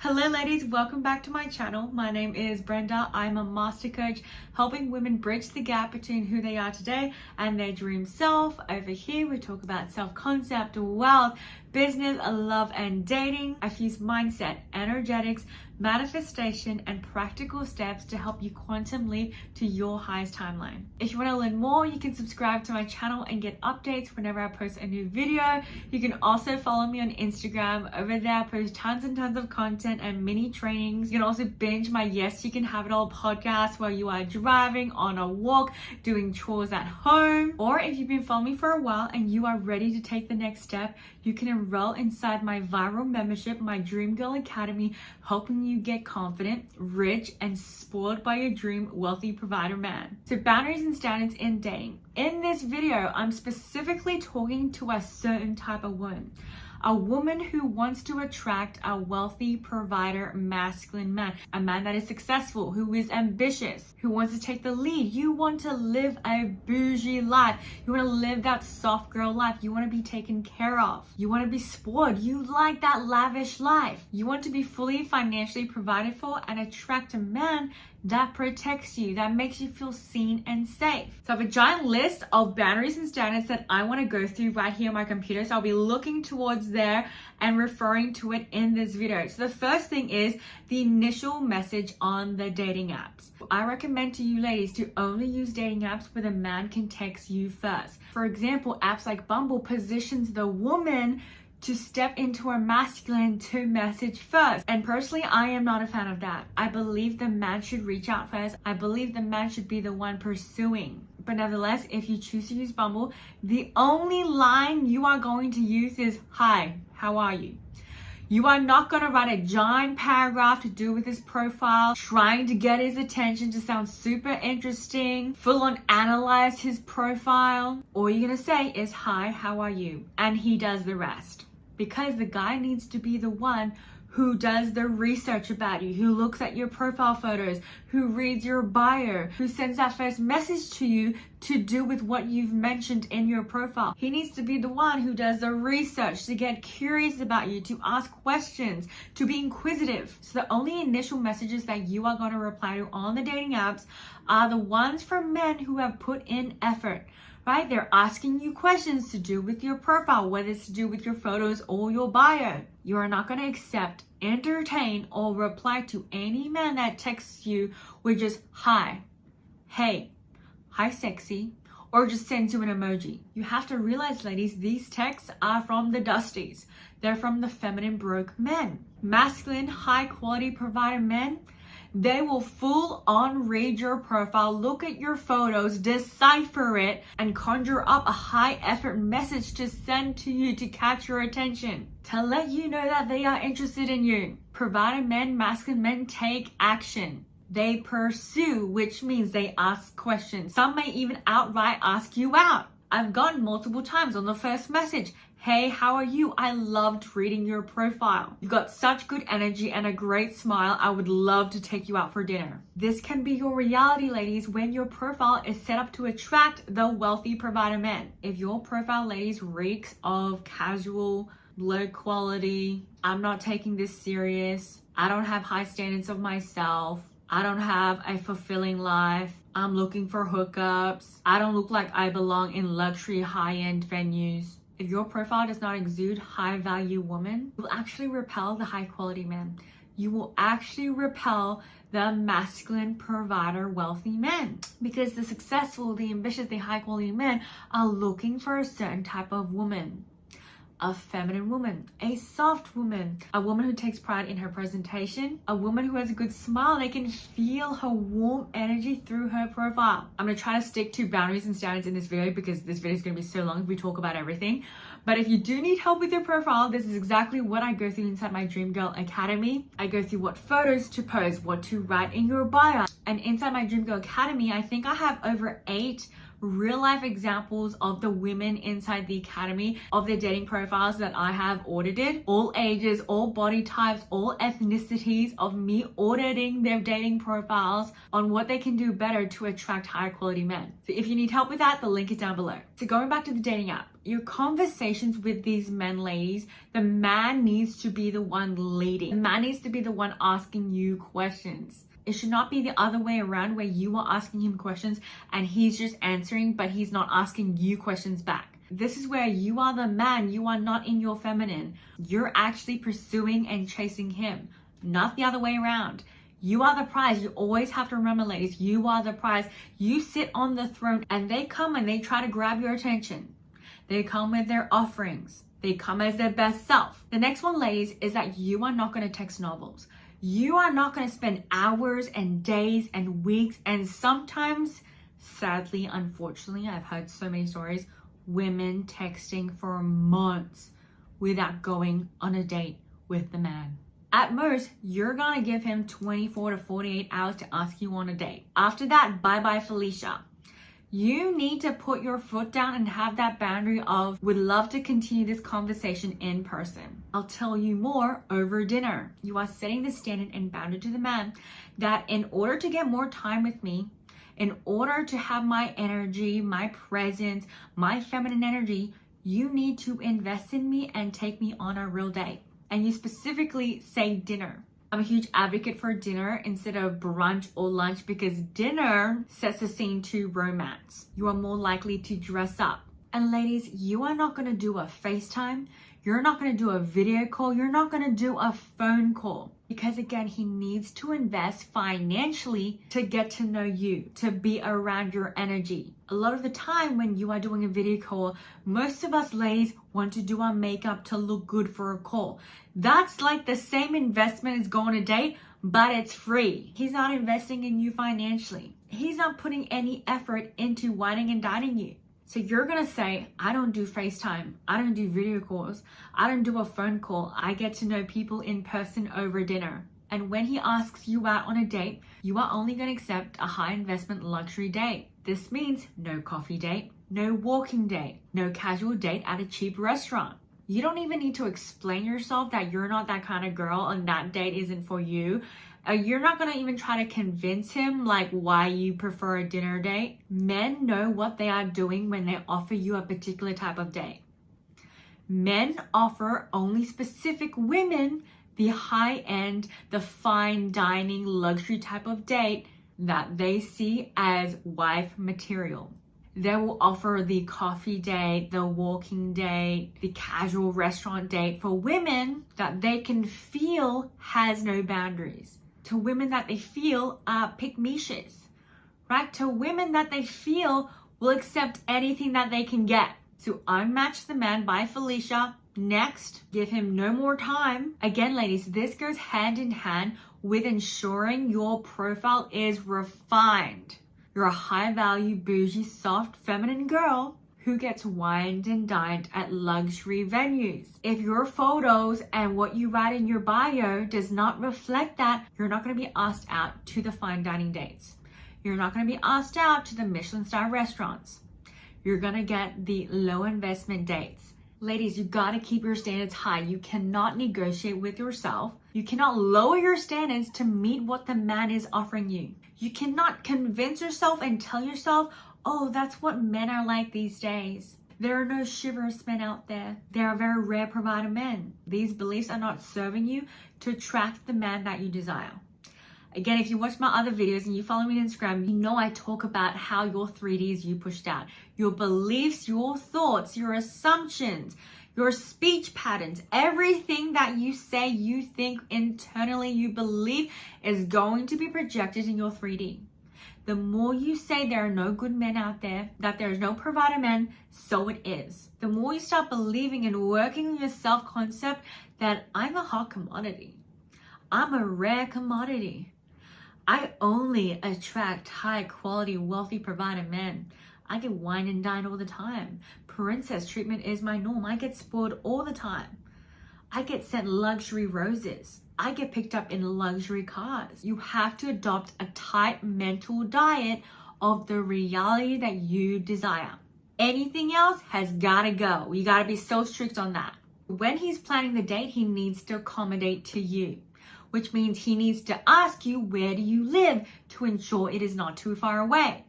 Hello ladies, welcome back to my channel. My name is Brenda. I'm a master coach helping women bridge the gap between who they are today and their dream self. Over here we talk about self-concept, wealth, business, love and dating. I use mindset, energetics, manifestation and practical steps to help you quantum leap to your highest timeline. If you want to learn more, you can subscribe to my channel and get updates whenever I post a new video. You can also follow me on Instagram. Over there I post tons and tons of content and mini trainings. You can also binge my Yes You Can Have It All podcast while you are driving, on a walk, doing chores at home. Or if you've been following me for a while and you are ready to take the next step, you can enroll inside my viral membership, my Dream Girl Academy, helping you get confident, rich, and spoiled by your dream wealthy provider man. So boundaries and standards in dating. In this video, I'm specifically talking to a certain type of woman. A woman who wants to attract a wealthy provider masculine man, a man that is successful, who is ambitious, who wants to take the lead. You want to live a bougie life. You want to live that soft girl life. You want to be taken care of. You want to be spoiled. You like that lavish life. You want to be fully financially provided for and attract a man that protects you, that makes you feel seen and safe. So I have a giant list of boundaries and standards that I want to go through right here on my computer. So I'll be looking towards there and referring to it in this video. So the first thing is the initial message on the dating apps. I recommend to you ladies to only use dating apps where the man can text you first. For example, apps like Bumble positions the woman to step into a masculine to message first. And personally, I am not a fan of that. I believe the man should reach out first. I believe the man should be the one pursuing. But nevertheless, if you choose to use Bumble, the only line you are going to use is, "Hi, how are you?" You are not going to write a giant paragraph to do with his profile, trying to get his attention to sound super interesting, full on analyze his profile. All you're going to say is, "Hi, how are you?" And he does the rest. Because the guy needs to be the one who does the research about you, who looks at your profile photos, who reads your bio, who sends that first message to you to do with what you've mentioned in your profile. He needs to be the one who does the research, to get curious about you, to ask questions, to be inquisitive. So the only initial messages that you are going to reply to on the dating apps are the ones from men who have put in effort. Right? They're asking you questions to do with your profile, whether it's to do with your photos or your bio. You are not going to accept, entertain, or reply to any man that texts you with just "Hi," "Hey," "Hi sexy," or just sends you an emoji. You have to realize, ladies, these texts are from the dusties. They're from the feminine broke men. Masculine, high quality provider men, they will full on read your profile, look at your photos, decipher it, and conjure up a high effort message to send to you to catch your attention, to let you know that they are interested in you. Provider men, masculine men take action. They pursue, which means they ask questions. Some may even outright ask you out. I've gotten multiple times on the first message, "Hey, how are you? I loved reading your profile. You've got such good energy and a great smile. I would love to take you out for dinner." This can be your reality, ladies, when your profile is set up to attract the wealthy provider men. If your profile, ladies, reeks of casual, low quality, "I'm not taking this serious, I don't have high standards of myself, I don't have a fulfilling life, I'm looking for hookups, I don't look like I belong in luxury high-end venues," if your profile does not exude high value woman, you will actually repel the high quality men. You will actually repel the masculine provider wealthy men, because the successful, the ambitious, the high quality men are looking for a certain type of woman. A feminine woman, a soft woman, a woman who takes pride in her presentation, a woman who has a good smile. They can feel her warm energy through her profile. I'm going to try to stick to boundaries and standards in this video because this video is going to be so long if we talk about everything. But if you do need help with your profile, this is exactly what I go through inside my Dream Girl Academy. I go through what photos to post, what to write in your bio. And inside my Dream Girl Academy, I think I have over 8 real life examples of the women inside the academy, of the dating profiles that I have audited, all ages, all body types, all ethnicities, of me auditing their dating profiles on what they can do better to attract higher quality men. So if you need help with that, the link is down below. So going back to the dating app, your conversations with these men, ladies, the man needs to be the one leading. The man needs to be the one asking you questions. It should not be the other way around where you are asking him questions and he's just answering, but he's not asking you questions back. This is where you are the man, you are not in your feminine. You're actually pursuing and chasing him, not the other way around. You are the prize. You always have to remember, ladies, you are the prize. You sit on the throne and they come and they try to grab your attention. They come with their offerings. They come as their best self. The next one, ladies, is that you are not going to text novels. You are not going to spend hours and days and weeks and sometimes, sadly, unfortunately, I've heard so many stories, women texting for months without going on a date with the man. At most, you're going to give him 24 to 48 hours to ask you on a date. After that, bye-bye, Felicia. You need to put your foot down and have that boundary of, would love to continue this conversation in person. I'll tell you more over dinner. You are setting the standard and boundary to the man that in order to get more time with me, in order to have my energy, my presence, my feminine energy, you need to invest in me and take me on a real date. And you specifically say dinner. I'm a huge advocate for dinner instead of brunch or lunch because dinner sets the scene to romance. You are more likely to dress up. And ladies, you are not going to do a FaceTime. You're not going to do a video call. You're not going to do a phone call. Because again, he needs to invest financially to get to know you, to be around your energy. A lot of the time when you are doing a video call, most of us ladies want to do our makeup to look good for a call. That's like the same investment as going on a date, but it's free. He's not investing in you financially. He's not putting any effort into whining and dining you. So you're going to say, I don't do FaceTime. I don't do video calls. I don't do a phone call. I get to know people in person over dinner. And when he asks you out on a date, you are only going to accept a high investment luxury date. This means no coffee date, no walking date, no casual date at a cheap restaurant. You don't even need to explain yourself that you're not that kind of girl and that date isn't for you. You're not going to even try to convince him like why you prefer a dinner date. Men know what they are doing when they offer you a particular type of date. Men offer only specific women the high-end, the fine dining luxury type of date that they see as wife material. They will offer the coffee date, the walking date, the casual restaurant date for women that they can feel has no boundaries. To women that they feel are pick-me-shes, right? To women that they feel will accept anything that they can get. So unmatch the man by Felicia. Next, give him no more time. Again, ladies, this goes hand in hand with ensuring your profile is refined. You're a high-value, bougie, soft, feminine girl who gets wined and dined at luxury venues. If your photos and what you write in your bio does not reflect that, you're not going to be asked out to the fine dining dates. You're not going to be asked out to the Michelin star restaurants. You're going to get the low investment dates. Ladies, you got to keep your standards high. You cannot negotiate with yourself. You cannot lower your standards to meet what the man is offering you. You cannot convince yourself and tell yourself, oh, that's what men are like these days. There are no chivalrous men out there. There are very rare provider men. These beliefs are not serving you to attract the man that you desire. Again, if you watch my other videos and you follow me on Instagram, you know I talk about how your 3Ds you pushed out. Your beliefs, your thoughts, your assumptions, your speech patterns, everything that you say, you think internally, you believe is going to be projected in your 3D. The more you say there are no good men out there, that there's no provider men, so it is. The more you start believing and working on your self-concept that I'm a hot commodity. I'm a rare commodity. I only attract high quality, wealthy provider men. I get wine and dine all the time. Princess treatment is my norm. I get spoiled all the time. I get sent luxury roses. I get picked up in luxury cars. You have to adopt a tight mental diet of the reality that you desire. Anything else has gotta go. You gotta be so strict on that. When he's planning the date, he needs to accommodate to you, which means he needs to ask you, where do you live, to ensure it is not too far away.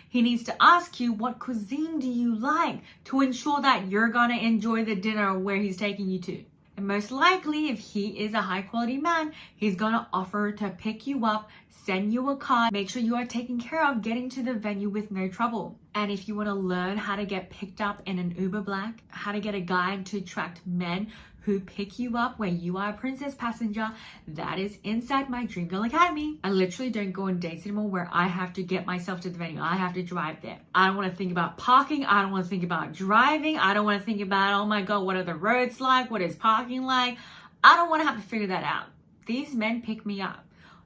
He needs to ask you, what cuisine do you like, to ensure that you're gonna enjoy the dinner where he's taking you to. And most likely, if he is a high quality man, he's gonna offer to pick you up, send you a car, make sure you are taken care of getting to the venue with no trouble. And if you want to learn how to get picked up in an Uber Black, how to get a guide to attract men who pick you up where you are a princess passenger, that is inside my Dream Girl Academy. I literally don't go on dates anymore where I have to get myself to the venue. I have to drive there. I don't want to think about parking. I don't want to think about driving. I don't want to think about, oh my God, what are the roads like? What is parking like? I don't want to have to figure that out. These men pick me up.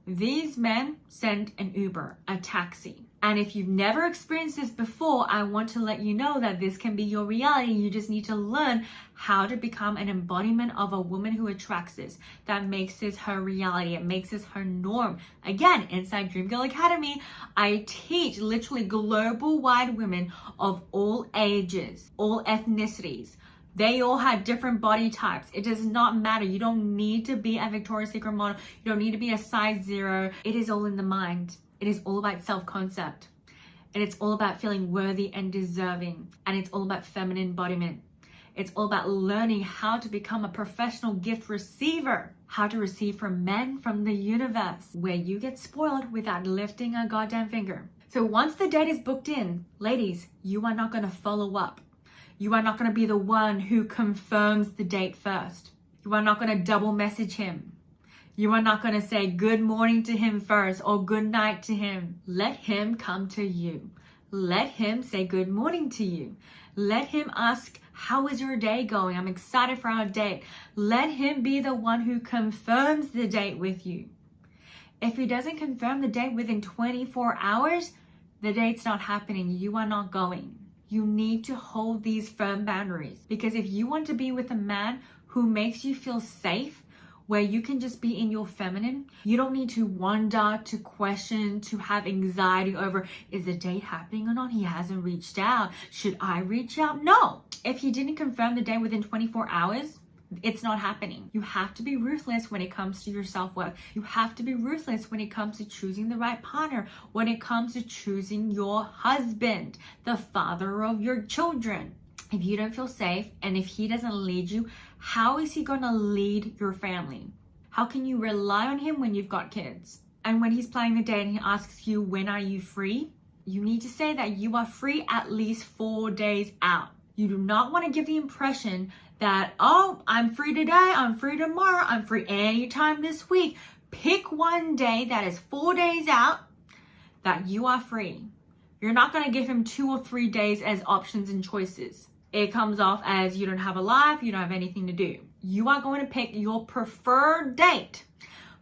These men send an Uber, a taxi. And if you've never experienced this before, I want to let you know that this can be your reality. You just need to learn how to become an embodiment of a woman who attracts this. That makes this her reality. It makes this her norm. Again, inside Dream Girl Academy, I teach literally global wide women of all ages, all ethnicities. They all have different body types. It does not matter. You don't need to be a Victoria's Secret model. You don't need to be a size 0. It is all in the mind. It is all about self-concept. And it's all about feeling worthy and deserving. And it's all about feminine embodiment. It's all about learning how to become a professional gift receiver. How to receive from men from the universe, where you get spoiled without lifting a goddamn finger. So once the date is booked in, ladies, you are not going to follow up. You are not going to be the one who confirms the date first. You are not going to double message him. You are not going to say good morning to him first or good night to him. Let him come to you. Let him say good morning to you. Let him ask, how is your day going? I'm excited for our date. Let him be the one who confirms the date with you. If he doesn't confirm the date within 24 hours, the date's not happening. You are not going. You need to hold these firm boundaries, because if you want to be with a man who makes you feel safe, where you can just be in your feminine, you don't need to wonder, to question, to have anxiety over, is the date happening or not? He hasn't reached out. Should I reach out? No. If he didn't confirm the date within 24 hours, it's not happening. You have to be ruthless when it comes to your self-worth. You have to be ruthless when it comes to choosing the right partner, when it comes to choosing your husband, the father of your children. If you don't feel safe and if he doesn't lead you, how is he going to lead your family? How can you rely on him when you've got kids? And when he's planning the date and he asks you, when are you free? You need to say that you are free at least 4 days out. You do not want to give the impression that, oh, I'm free today, I'm free tomorrow, I'm free anytime this week. Pick one day that is 4 days out that you are free. You're not going to give him 2 or 3 days as options and choices. It comes off as you don't have a life, you don't have anything to do. You are going to pick your preferred date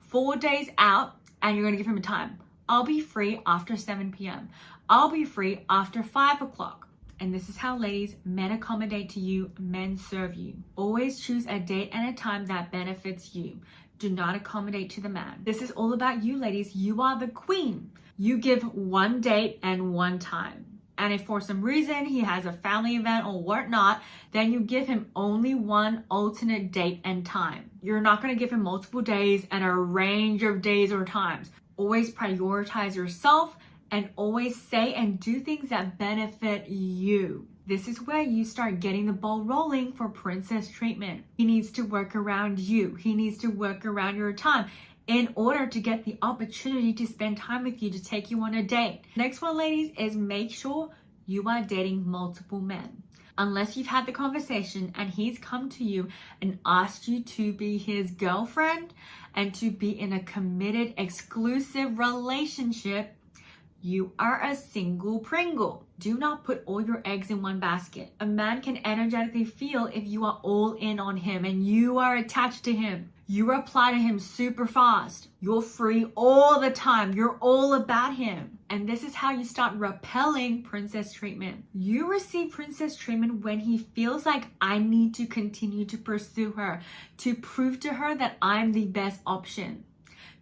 4 days out, and you're going to give him a time. I'll be free after 7 p.m. I'll be free after 5 o'clock. And this is how, ladies, men accommodate to you, men serve you. Always choose a date and a time that benefits you. Do not accommodate to the man. This is all about you, ladies. You are the queen. You give one date and one time. And if for some reason he has a family event or whatnot, then you give him only one alternate date and time. You're not going to give him multiple days and a range of days or times. Always prioritize yourself and always say and do things that benefit you. This is where you start getting the ball rolling for princess treatment. He needs to work around you. He needs to work around your time in order to get the opportunity to spend time with you, to take you on a date. Next one, ladies, is make sure you are dating multiple men. Unless you've had the conversation and he's come to you and asked you to be his girlfriend and to be in a committed, exclusive relationship, you are a single Pringle. Do not put all your eggs in one basket. A man can energetically feel if you are all in on him and you are attached to him. You reply to him super fast. You're free all the time. You're all about him. And this is how you start repelling princess treatment. You receive princess treatment when he feels like, I need to continue to pursue her, to prove to her that I'm the best option,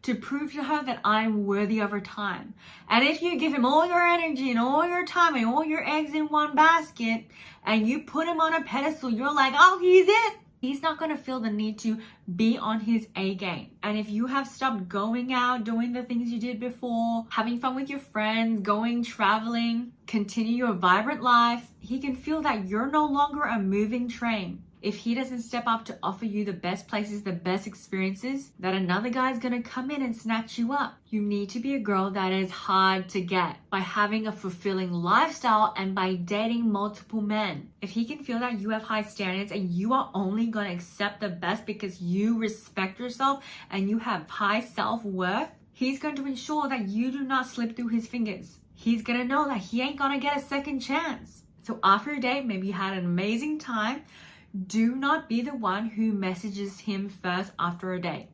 to prove to her that I'm worthy of her time. And if you give him all your energy and all your time and all your eggs in one basket and you put him on a pedestal, you're like, oh, he's it. He's not going to feel the need to be on his A game. And if you have stopped going out, doing the things you did before, having fun with your friends, going traveling, continue your vibrant life, he can feel that you're no longer a moving train. If he doesn't step up to offer you the best places, the best experiences, that another guy's gonna come in and snatch you up. You need to be a girl that is hard to get by having a fulfilling lifestyle and by dating multiple men. If he can feel that you have high standards and you are only gonna accept the best because you respect yourself and you have high self-worth, he's going to ensure that you do not slip through his fingers. He's gonna know that he ain't gonna get a second chance. So after a date, maybe you had an amazing time, do not be the one who messages him first after a date.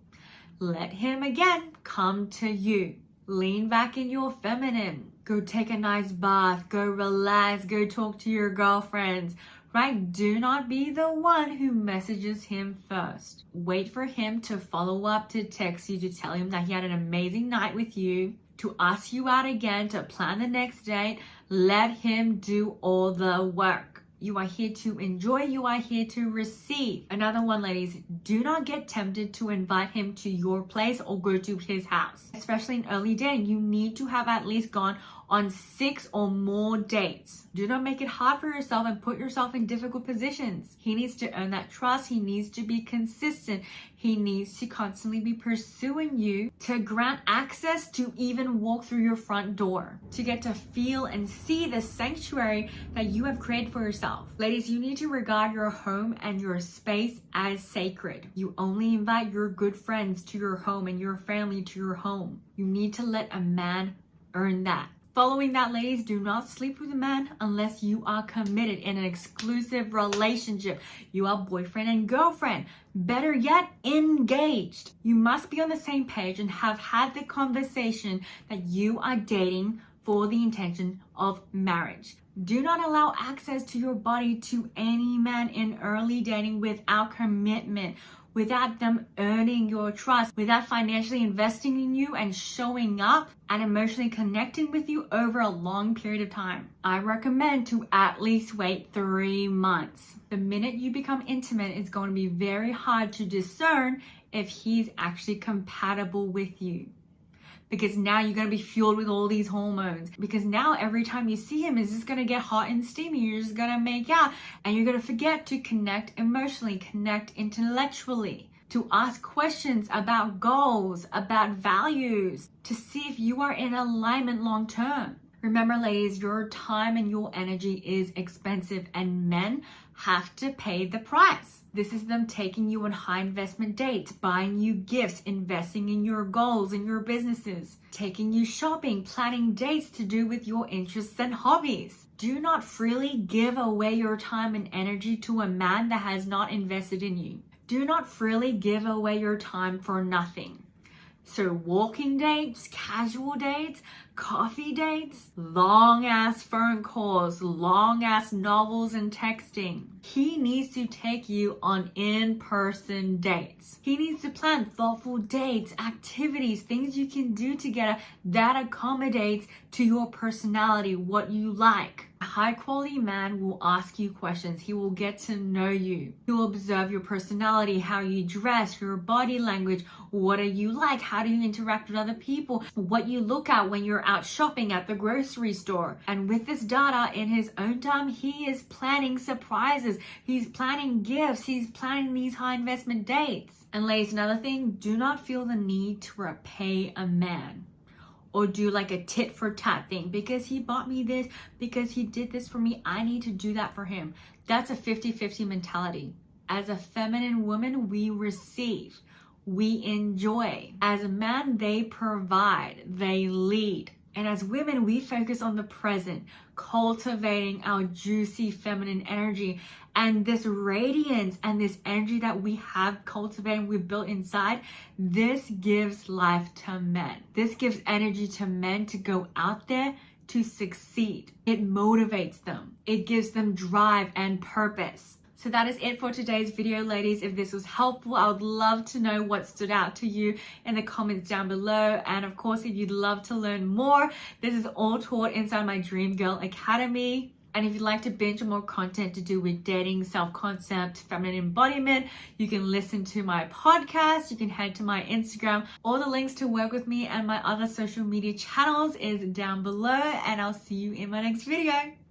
Let him again come to you. Lean back in your feminine. Go take a nice bath. Go relax. Go talk to your girlfriends. Right? Do not be the one who messages him first. Wait for him to follow up, to text you, to tell him that he had an amazing night with you, to ask you out again, to plan the next date. Let him do all the work. You are here to enjoy. You are here to receive. Another one, ladies, do not get tempted to invite him to your place or go to his house. Especially in early dating, you need to have at least gone on 6 or more dates. Do not make it hard for yourself and put yourself in difficult positions. He needs to earn that trust. He needs to be consistent. He needs to constantly be pursuing you to grant access to even walk through your front door, to get to feel and see the sanctuary that you have created for yourself. Ladies, you need to regard your home and your space as sacred. You only invite your good friends to your home and your family to your home. You need to let a man earn that. Following that, ladies, do not sleep with a man unless you are committed in an exclusive relationship. You are boyfriend and girlfriend. Better yet, engaged. You must be on the same page and have had the conversation that you are dating for the intention of marriage. Do not allow access to your body to any man in early dating without commitment, without them earning your trust, without financially investing in you and showing up and emotionally connecting with you over a long period of time. I recommend to at least wait 3 months. The minute you become intimate, it's going to be very hard to discern if he's actually compatible with you. Because now you're going to be fueled with all these hormones. Because now every time you see him, it's just going to get hot and steamy. You're just going to make out. And you're going to forget to connect emotionally, connect intellectually, to ask questions about goals, about values, to see if you are in alignment long term. Remember, ladies, your time and your energy is expensive and men have to pay the price. This is them taking you on high investment dates, buying you gifts, investing in your goals and your businesses, taking you shopping, planning dates to do with your interests and hobbies. Do not freely give away your time and energy to a man that has not invested in you. Do not freely give away your time for nothing. So walking dates, casual dates, coffee dates, long ass phone calls, long ass novels and texting. He needs to take you on in-person dates. He needs to plan thoughtful dates, activities, things you can do together that accommodates to your personality, what you like. A high quality man will ask you questions. He will get to know you. He will observe your personality, how you dress, your body language, what are you like, how do you interact with other people, what you look at when you're out shopping at the grocery store. And with this data, in his own time, he is planning surprises. He's planning gifts. He's planning these high investment dates. And ladies, another thing, do not feel the need to repay a man or do like a tit for tat thing. Because he bought me this, because he did this for me, I need to do that for him. That's a 50-50 mentality. As a feminine woman, we receive, we enjoy. As a man, they provide, they lead. And as women, we focus on the present, cultivating our juicy feminine energy. And this radiance and this energy that we have cultivated, we've built inside, this gives life to men. This gives energy to men to go out there to succeed. It motivates them. It gives them drive and purpose. So that is it for today's video, ladies. If this was helpful, I would love to know what stood out to you in the comments down below. And of course, if you'd love to learn more, this is all taught inside my Dream Girl Academy. And if you'd like to binge more content to do with dating, self-concept, feminine embodiment, you can listen to my podcast. You can head to my Instagram. All the links to work with me and my other social media channels is down below. And I'll see you in my next video.